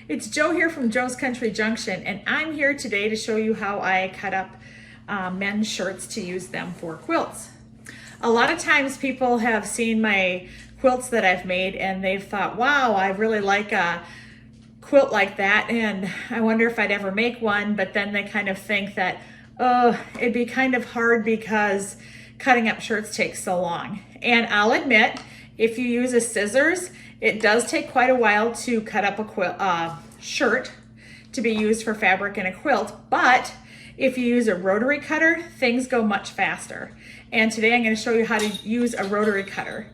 It's Joe here from Joe's Country Junction, and I'm here today to show you how I cut up men's shirts to use them for quilts. A lot of times people have seen my quilts that I've made and they've thought, wow, I really like a quilt like that, and I wonder if I'd ever make one, but then they kind of think that, oh, it'd be kind of hard because cutting up shirts takes so long. And I'll admit, if you use a scissors, it does take quite a while to cut up a shirt to be used for fabric in a quilt, but if you use a rotary cutter, things go much faster. And today I'm going to show you how to use a rotary cutter.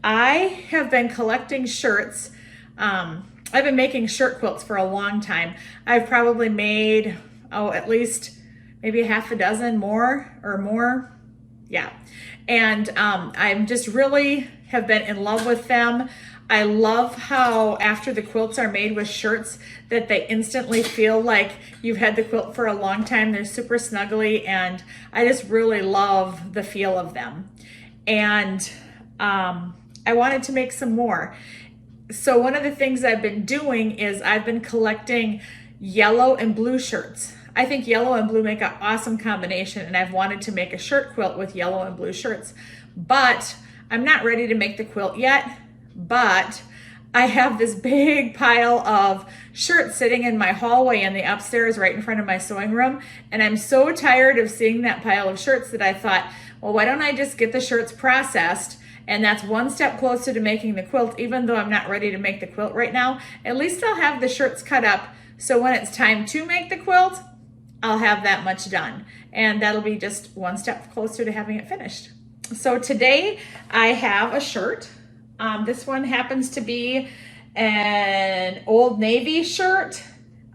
I have been collecting shirts. I've been making shirt quilts for a long time. I've probably made, at least maybe a half a dozen more. Yeah. And I'm just really have been in love with them. I love how after the quilts are made with shirts that they instantly feel like you've had the quilt for a long time. They're super snuggly, and I just really love the feel of them. And I wanted to make some more. So one of the things I've been doing is I've been collecting yellow and blue shirts. I think yellow and blue make an awesome combination, and I've wanted to make a shirt quilt with yellow and blue shirts, but I'm not ready to make the quilt yet. But I have this big pile of shirts sitting in my hallway in the upstairs right in front of my sewing room, and I'm so tired of seeing that pile of shirts that I thought, well, why don't I just get the shirts processed, and that's one step closer to making the quilt. Even though I'm not ready to make the quilt right now, at least I'll have the shirts cut up, so when it's time to make the quilt, I'll have that much done, and that'll be just one step closer to having it finished. So today I have a shirt. This one happens to be an Old Navy shirt.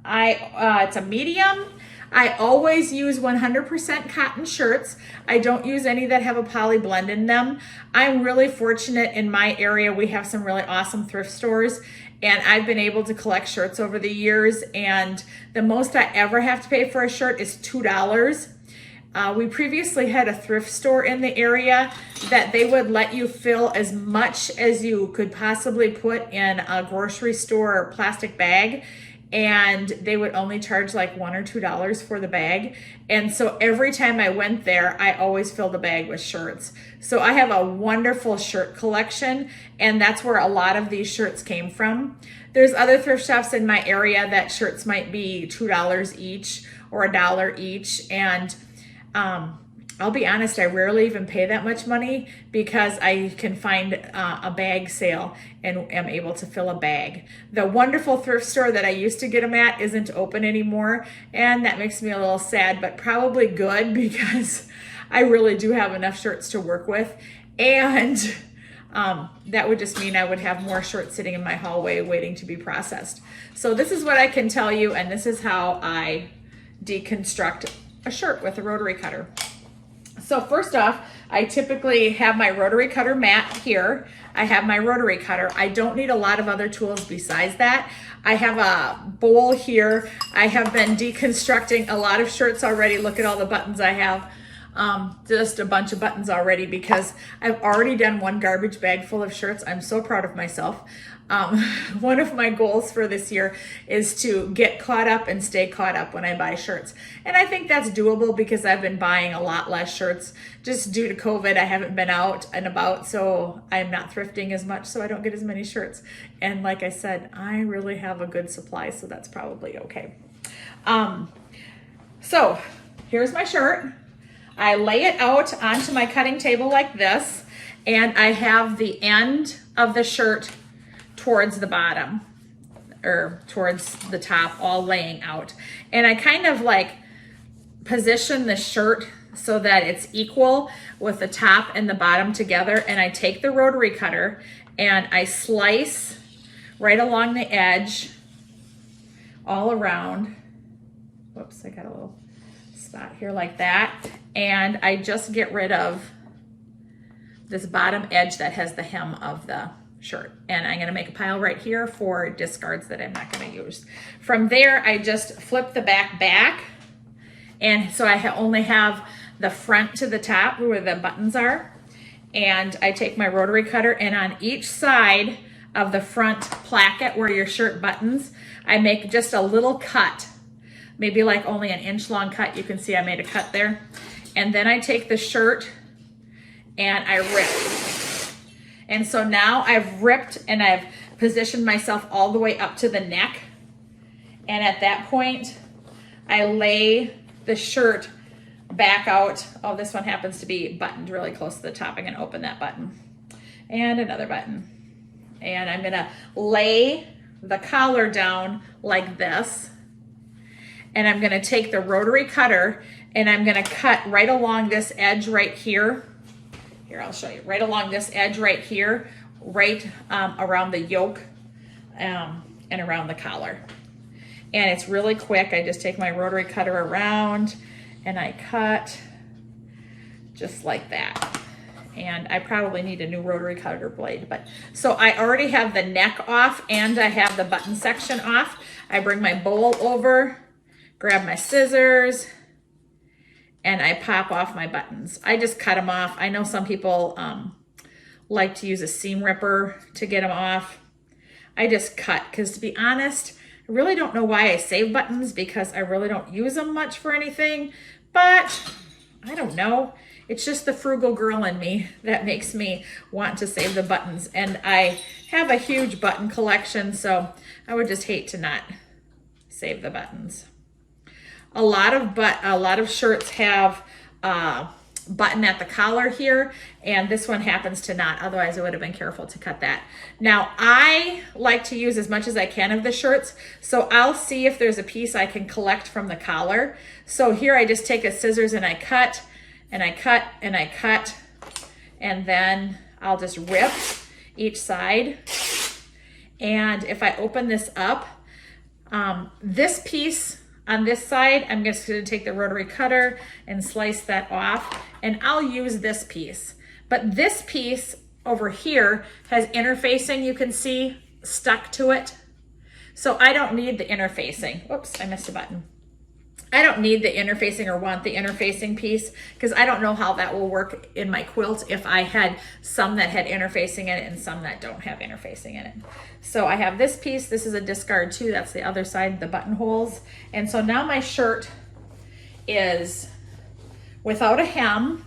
It's a medium. I always use 100% cotton shirts. I don't use any that have a poly blend in them. I'm really fortunate in my area. We have some really awesome thrift stores, and I've been able to collect shirts over the years, and the most I ever have to pay for a shirt is $2. We previously had a thrift store in the area that they would let you fill as much as you could possibly put in a grocery store plastic bag, and they would only charge like $1 or $2 for the bag. And so every time I went there, I always filled the bag with shirts. So I have a wonderful shirt collection, and that's where a lot of these shirts came from. There's other thrift shops in my area that shirts might be $2 each or $1 each, and I'll be honest, I rarely even pay that much money because I can find a bag sale and am able to fill a bag. The wonderful thrift store that I used to get them at isn't open anymore, and that makes me a little sad, but probably good because I really do have enough shirts to work with, and that would just mean I would have more shirts sitting in my hallway waiting to be processed. So this is what I can tell you, and this is how I deconstruct a shirt with a rotary cutter. So first off, I typically have my rotary cutter mat here. I have my rotary cutter. I don't need a lot of other tools besides that. I have a bowl here. I have been deconstructing a lot of shirts already. Look at all the buttons I have. Just a bunch of buttons already because I've already done one garbage bag full of shirts. I'm so proud of myself. One of my goals for this year is to get caught up and stay caught up when I buy shirts. And I think that's doable because I've been buying a lot less shirts. Just due to COVID, I haven't been out and about, so I'm not thrifting as much, so I don't get as many shirts. And like I said, I really have a good supply, so that's probably okay. So here's my shirt. I lay it out onto my cutting table like this, and I have the end of the shirt towards the bottom or towards the top, all laying out. And I kind of like position the shirt so that it's equal with the top and the bottom together. And I take the rotary cutter and I slice right along the edge all around. Whoops, I got a little spot here like that. And I just get rid of this bottom edge that has the hem of the shirt. And I'm gonna make a pile right here for discards that I'm not gonna use. From there, I just flip the back, and so I only have the front to the top where the buttons are. And I take my rotary cutter, and on each side, of the front placket where your shirt buttons, I make just a little cut, maybe like only an inch long cut. You can see I made a cut there. And then I take the shirt and I rip. And so now I've ripped and I've positioned myself all the way up to the neck. And at that point, I lay the shirt back out. Oh, this one happens to be buttoned really close to the top. I'm gonna open that button and another button. And I'm gonna lay the collar down like this. And I'm gonna take the rotary cutter and I'm gonna cut right along this edge right here. Here, I'll show you. Right along this edge right here, right around the yoke and around the collar. And it's really quick. I just take my rotary cutter around and I cut just like that. And I probably need a new rotary cutter blade. But so I already have the neck off and I have the button section off. I bring my bowl over, grab my scissors, and I pop off my buttons. I just cut them off. I know some people like to use a seam ripper to get them off. I just cut, because to be honest, I really don't know why I save buttons, because I really don't use them much for anything, but I don't know. It's just the frugal girl in me that makes me want to save the buttons. And I have a huge button collection, so I would just hate to not save the buttons. A lot of shirts have button at the collar here, and this one happens to not. Otherwise I would have been careful to cut that. Now I like to use as much as I can of the shirts, so I'll see if there's a piece I can collect from the collar. So here I just take a scissors and I cut and I cut and I cut, and then I'll just rip each side. And if I open this up, this piece on this side, I'm just going to take the rotary cutter and slice that off, and I'll use this piece. But this piece over here has interfacing, you can see, stuck to it. So I don't need the interfacing. Oops, I missed a button. I don't need the interfacing or want the interfacing piece, because I don't know how that will work in my quilt if I had some that had interfacing in it and some that don't have interfacing in it. So I have this piece. This is a discard too. That's the other side, the buttonholes. And so now my shirt is without a hem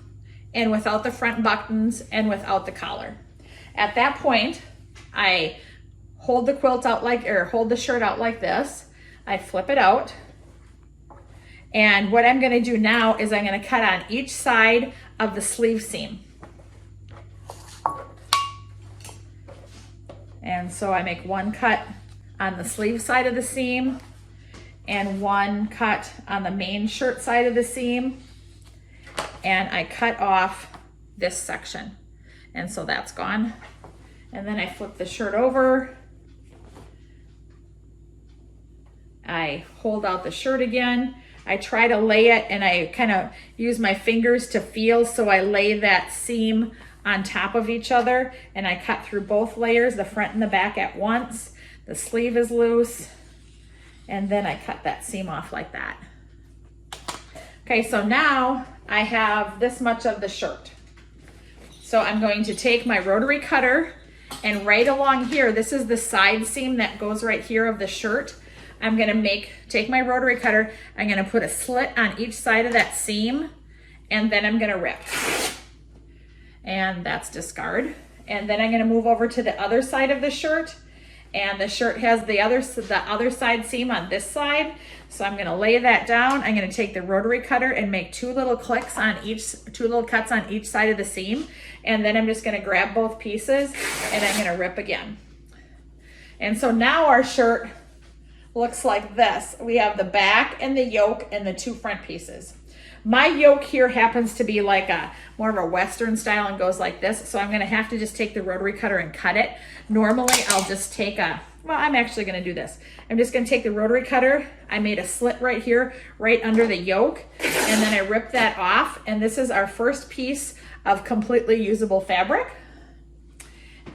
and without the front buttons and without the collar. At that point, I hold the quilt out like, or hold the shirt out like this. I flip it out. And what I'm gonna do now is I'm gonna cut on each side of the sleeve seam. And so I make one cut on the sleeve side of the seam and one cut on the main shirt side of the seam. And I cut off this section. And so that's gone. And then I flip the shirt over. I hold out the shirt again. I try to lay it, and I kind of use my fingers to feel, so I lay that seam on top of each other, and I cut through both layers, the front and the back at once. The sleeve is loose, and then I cut that seam off like that. Okay, so now I have this much of the shirt. So I'm going to take my rotary cutter, and right along here, this is the side seam that goes right here of the shirt. I'm gonna take my rotary cutter, I'm gonna put a slit on each side of that seam, and then I'm gonna rip. And that's discard. And then I'm gonna move over to the other side of the shirt, and the shirt has the other side seam on this side. So I'm gonna lay that down. I'm gonna take the rotary cutter and make two little cuts on each side of the seam. And then I'm just gonna grab both pieces and I'm gonna rip again. And so now our shirt looks like this. We have the back and the yoke and the two front pieces. My yoke here happens to be like more of a Western style and goes like this. So I'm gonna have to just take the rotary cutter and cut it. Normally I'll just take well, I'm actually gonna do this. I'm just gonna take the rotary cutter. I made a slit right here, right under the yoke, and then I rip that off. And this is our first piece of completely usable fabric.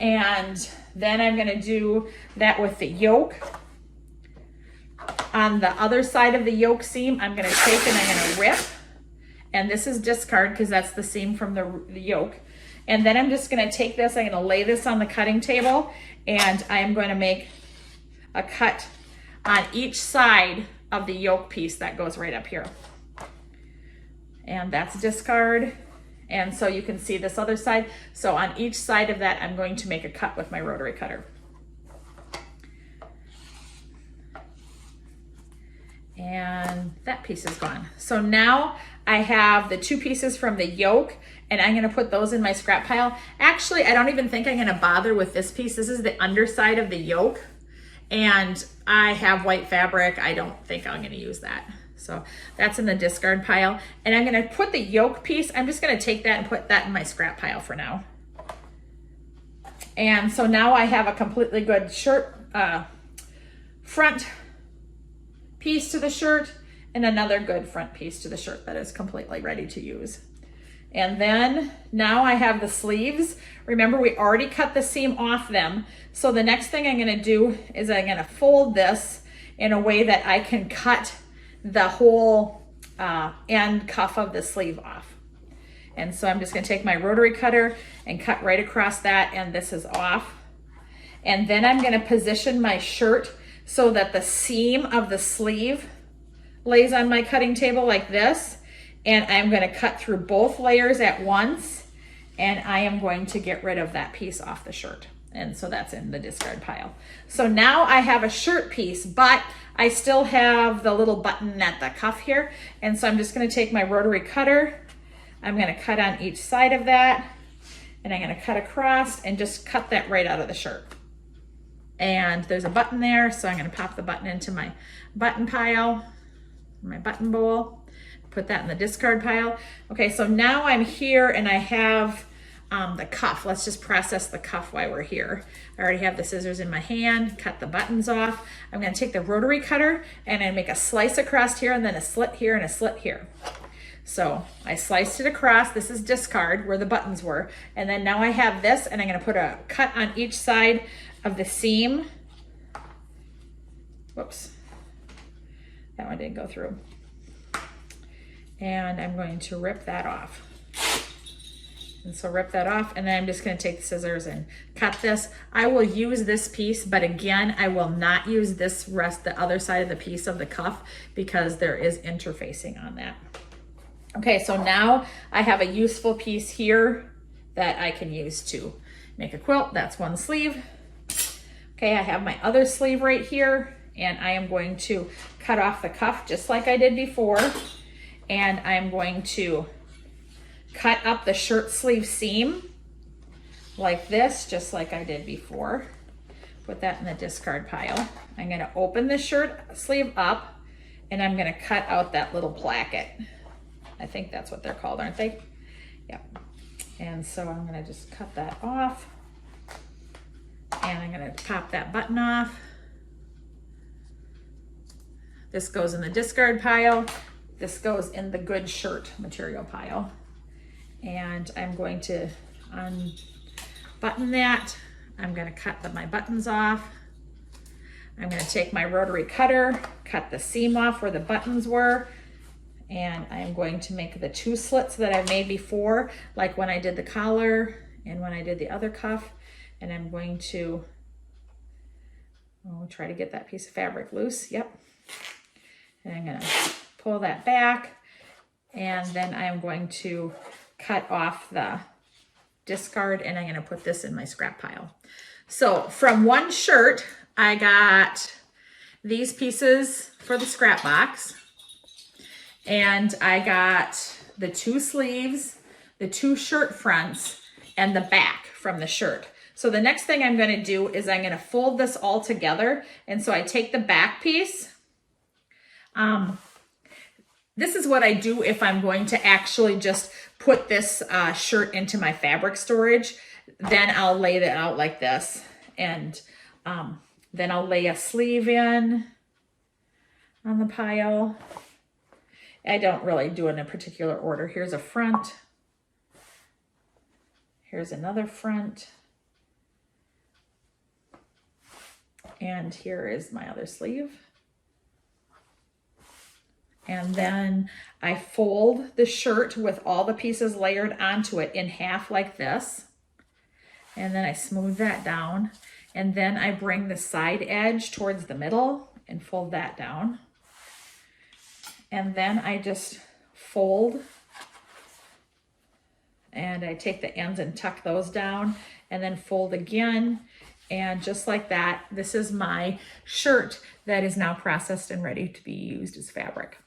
And then I'm gonna do that with the yoke. On the other side of the yoke seam, I'm gonna take and I'm gonna rip, And this is discard because that's the seam from the yoke. And then I'm just gonna take this, I'm gonna lay this on the cutting table, and I am going to make a cut on each side of the yoke piece that goes right up here. And that's discard. And so you can see this other side. So on each side of that, I'm going to make a cut with my rotary cutter. And that piece is gone. So now I have the 2 pieces from the yoke, and I'm gonna put those in my scrap pile. Actually, I don't even think I'm gonna bother with this piece. This is the underside of the yoke, and I have white fabric. I don't think I'm gonna use that. So that's in the discard pile. And I'm gonna put the yoke piece, I'm just gonna take that and put that in my scrap pile for now. And so now I have a completely good shirt, front piece to the shirt, and another good front piece to the shirt that is completely ready to use. And then now I have the sleeves. Remember, we already cut the seam off them. So the next thing I'm gonna do is I'm gonna fold this in a way that I can cut the whole end cuff of the sleeve off. And so I'm just gonna take my rotary cutter and cut right across that, and this is off. And then I'm gonna position my shirt so that the seam of the sleeve lays on my cutting table like this. And I'm gonna cut through both layers at once, and I am going to get rid of that piece off the shirt. And so that's in the discard pile. So now I have a shirt piece, but I still have the little button at the cuff here. And so I'm just gonna take my rotary cutter, I'm gonna cut on each side of that, and I'm gonna cut across and just cut that right out of the shirt. And there's a button there, so I'm gonna pop the button into my button pile, my button bowl, put that in the discard pile. Okay, so now I'm here and I have the cuff. Let's just process the cuff while we're here. I already have the scissors in my hand, cut the buttons off. I'm gonna take the rotary cutter and I make a slice across here and then a slit here and a slit here. So I sliced it across, this is discard where the buttons were. And then now I have this and I'm gonna put a cut on each side of the seam. Whoops, that one didn't go through. And I'm going to rip that off. And so rip that off, and then I'm just gonna take the scissors and cut this. I will use this piece, but again, I will not use this the other side of the piece of the cuff because there is interfacing on that. Okay, so now I have a useful piece here that I can use to make a quilt. That's one sleeve. Okay, I have my other sleeve right here, and I am going to cut off the cuff just like I did before. And I'm going to cut up the shirt sleeve seam like this, just like I did before. Put that in the discard pile. I'm gonna open the shirt sleeve up, and I'm gonna cut out that little placket. I think that's what they're called, aren't they? Yep. And so I'm gonna just cut that off, and I'm gonna pop that button off. This goes in the discard pile. This goes in the good shirt material pile. And I'm going to unbutton that. I'm gonna cut my buttons off. I'm gonna take my rotary cutter, cut the seam off where the buttons were, and I'm going to make the 2 slits that I made before, like when I did the collar and when I did the other cuff. And I'm going to try to get that piece of fabric loose. Yep. And I'm gonna pull that back, and then I'm going to cut off the discard, and I'm gonna put this in my scrap pile. So from one shirt, I got these pieces for the scrap box, and I got the 2 sleeves, the 2 shirt fronts, and the back from the shirt. So the next thing I'm gonna do is I'm gonna fold this all together, and so I take the back piece. This is what I do if I'm going to actually just put this shirt into my fabric storage. Then I'll lay it out like this, and then I'll lay a sleeve in on the pile. I don't really do it in a particular order. Here's a front. Here's another front. And here is my other sleeve. And then I fold the shirt with all the pieces layered onto it in half like this. And then I smooth that down. And then I bring the side edge towards the middle and fold that down. And then I just fold, and I take the ends and tuck those down, and then fold again. And just like that, this is my shirt that is now processed and ready to be used as fabric.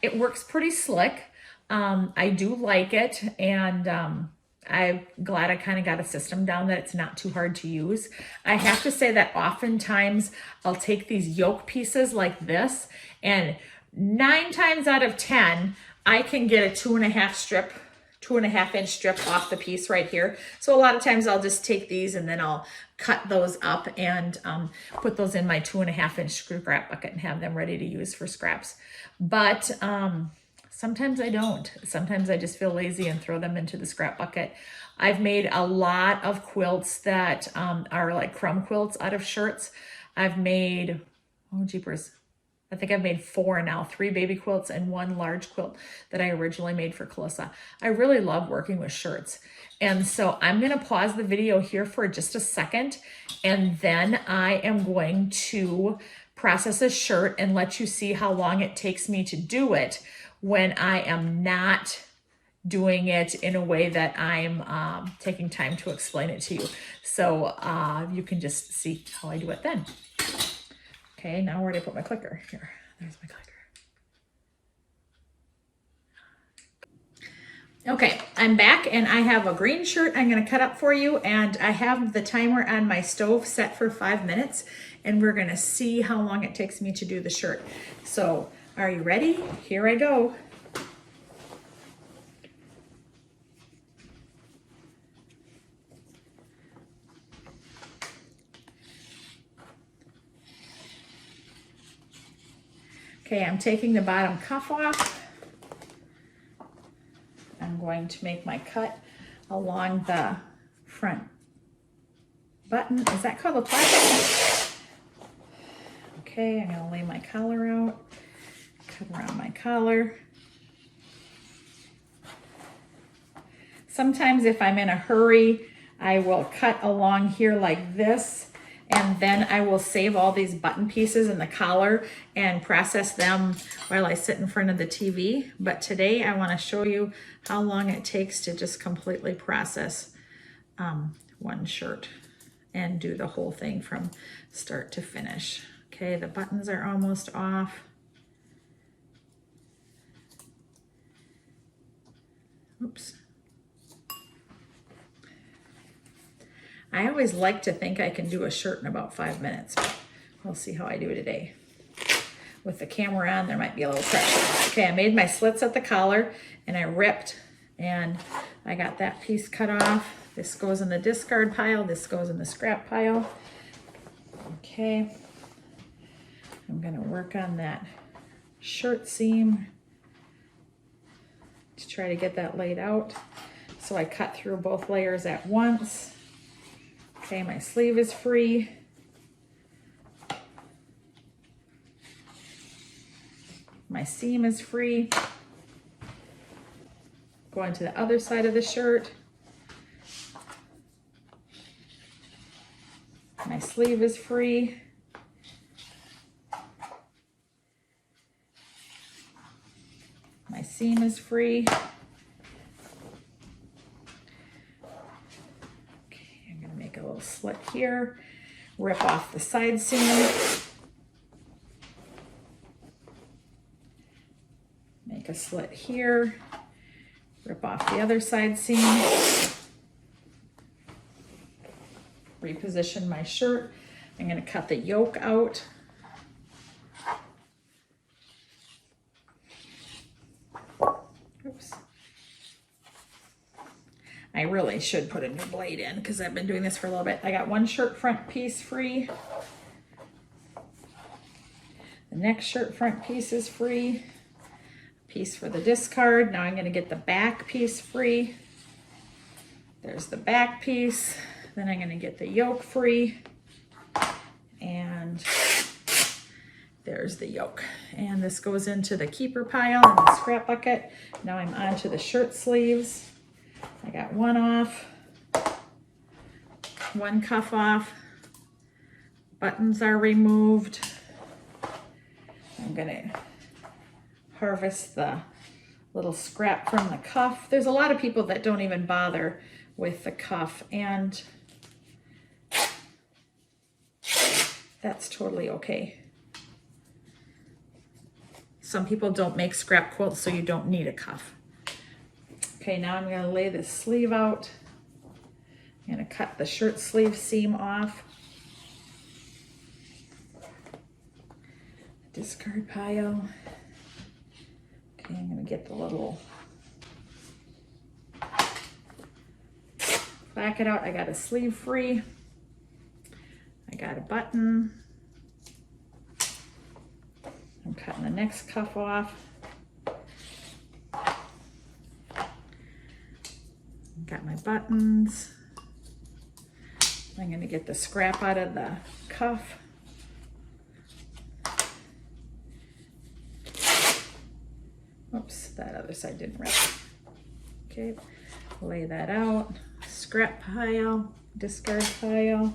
It works pretty slick. I do like it, and I'm glad I kind of got a system down that it's not too hard to use. I have to say that oftentimes I'll take these yoke pieces like this, and 9 times out of 10, I can get a 2.5 inch strip off the piece right here. So a lot of times I'll just take these and then I'll cut those up and put those in my 2.5 inch scrap bucket and have them ready to use for scraps. But sometimes I don't. Sometimes I just feel lazy and throw them into the scrap bucket. I've made a lot of quilts that are like crumb quilts out of shirts. I've made, oh jeepers, I think I've made 4 now, 3 baby quilts and 1 large quilt that I originally made for Calissa. I really love working with shirts. And so I'm gonna pause the video here for just a second, and then I am going to process a shirt and let you see how long it takes me to do it when I am not doing it in a way that I'm taking time to explain it to you. So you can just see how I do it then. Okay, now where did I put my clicker? Here, there's my clicker. Okay, I'm back and I have a green shirt I'm gonna cut up for you, and I have the timer on my stove set for 5 minutes, and we're gonna see how long it takes me to do the shirt. So, are you ready? Here I go. Okay, I'm taking the bottom cuff off. I'm going to make my cut along the front button. Is that called a placket? Okay, I'm gonna lay my collar out, cut around my collar. Sometimes if I'm in a hurry, I will cut along here like this, and then I will save all these button pieces in the collar and process them while I sit in front of the TV. But today I want to show you how long it takes to just completely process one shirt and do the whole thing from start to finish. Okay, the buttons are almost off. Oops. I always like to think I can do a shirt in about 5 minutes, but we'll see how I do today. With the camera on, there might be a little pressure. Okay, I made my slits at the collar and I ripped, and I got that piece cut off. This goes in the discard pile, this goes in the scrap pile. Okay, I'm gonna work on that shirt seam to try to get that laid out. So I cut through both layers at once. Okay, my sleeve is free. My seam is free. Going to the other side of the shirt. My sleeve is free. My seam is free. A little slit here, rip off the side seam, make a slit here, rip off the other side seam, reposition my shirt. I'm going to cut the yoke out. Oops. I really should put a new blade in because I've been doing this for a little bit. I got one shirt front piece free. The next shirt front piece is free. Piece for the discard. Now I'm going to get the back piece free. There's the back piece. Then I'm going to get the yoke free. And There's the yoke. And this goes into the keeper pile in the scrap bucket. Now I'm on to the shirt sleeves. I got one off, one cuff off, buttons are removed. I'm gonna harvest the little scrap from the cuff. There's a lot of people that don't even bother with the cuff, and that's totally okay. Some people don't make scrap quilts, so you don't need a cuff. Okay, now I'm gonna lay this sleeve out. I'm gonna cut the shirt sleeve seam off. Discard pile. Okay, I'm gonna get the little placket out. I got a sleeve free. I got a button. I'm cutting the next cuff off. Got my buttons. I'm going to get the scrap out of the cuff. Oops, that other side didn't wrap. Okay, lay that out. Scrap pile, discard pile.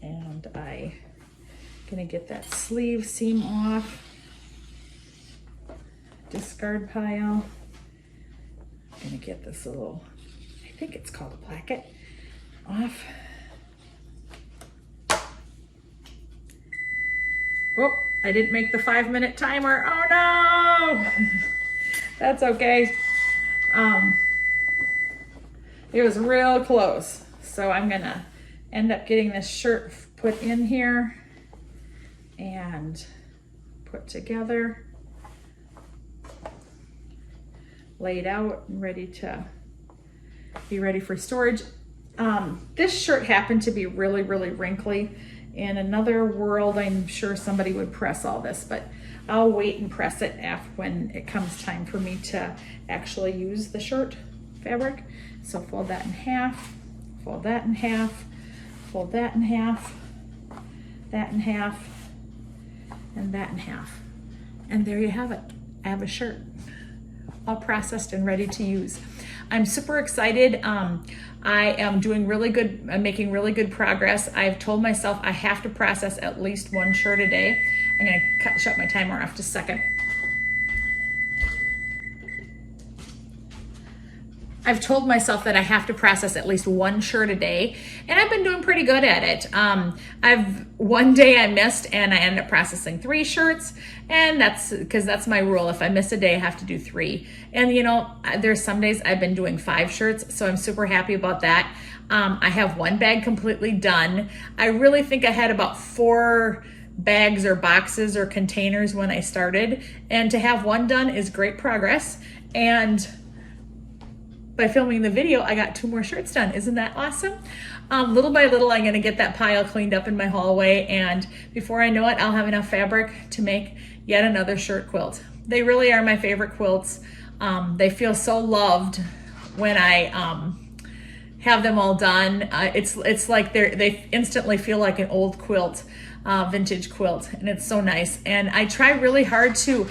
And I'm going to get that sleeve seam off. Discard pile. I'm going to get this little, I think it's called a placket, off. Oh, I didn't make the 5-minute timer. Oh no! That's okay. It was real close. So I'm gonna end up getting this shirt put in here and put together, laid out and ready to be ready for storage. This shirt happened to be really, really wrinkly. In another world, I'm sure somebody would press all this, but I'll wait and press it when it comes time for me to actually use the shirt fabric. So fold that in half, fold that in half, fold that in half, that in half, and that in half. And there you have it. I have a shirt all processed and ready to use. I'm super excited. I am doing really good. I'm making really good progress. I've told myself I have to process at least one shirt a day. I'm gonna shut my timer off just a second. I've told myself that I have to process at least one shirt a day, and I've been doing pretty good at it. One day I missed and I ended up processing 3 shirts, and that's because that's my rule. If I miss a day, I have to do 3. And you know, there's some days I've been doing 5 shirts, so I'm super happy about that. I have 1 bag completely done. I really think I had about 4 bags or boxes or containers when I started, and to have 1 done is great progress. And by filming the video, I got 2 more shirts done. Isn't that awesome? Little by little, I'm gonna get that pile cleaned up in my hallway, and before I know it, I'll have enough fabric to make yet another shirt quilt. They really are my favorite quilts. They feel so loved when I have them all done. It's like they instantly feel like an old quilt, vintage quilt, and it's so nice. And I try really hard to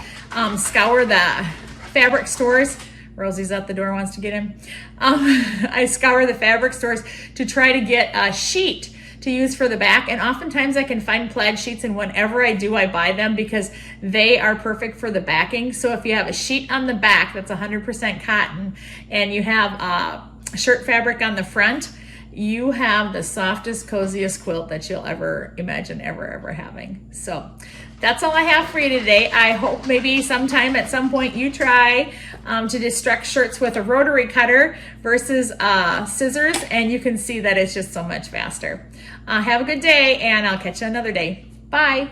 scour the fabric stores. Rosie's at the door, wants to get in. I scour the fabric stores to try to get a sheet to use for the back, and oftentimes I can find plaid sheets, and whenever I do, I buy them because they are perfect for the backing. So if you have a sheet on the back that's 100% cotton and you have shirt fabric on the front, you have the softest, coziest quilt that you'll ever imagine ever having. So that's all I have for you today. I hope maybe sometime at some point you try to destruct shirts with a rotary cutter versus scissors, and you can see that it's just so much faster. Have a good day, and I'll catch you another day. Bye.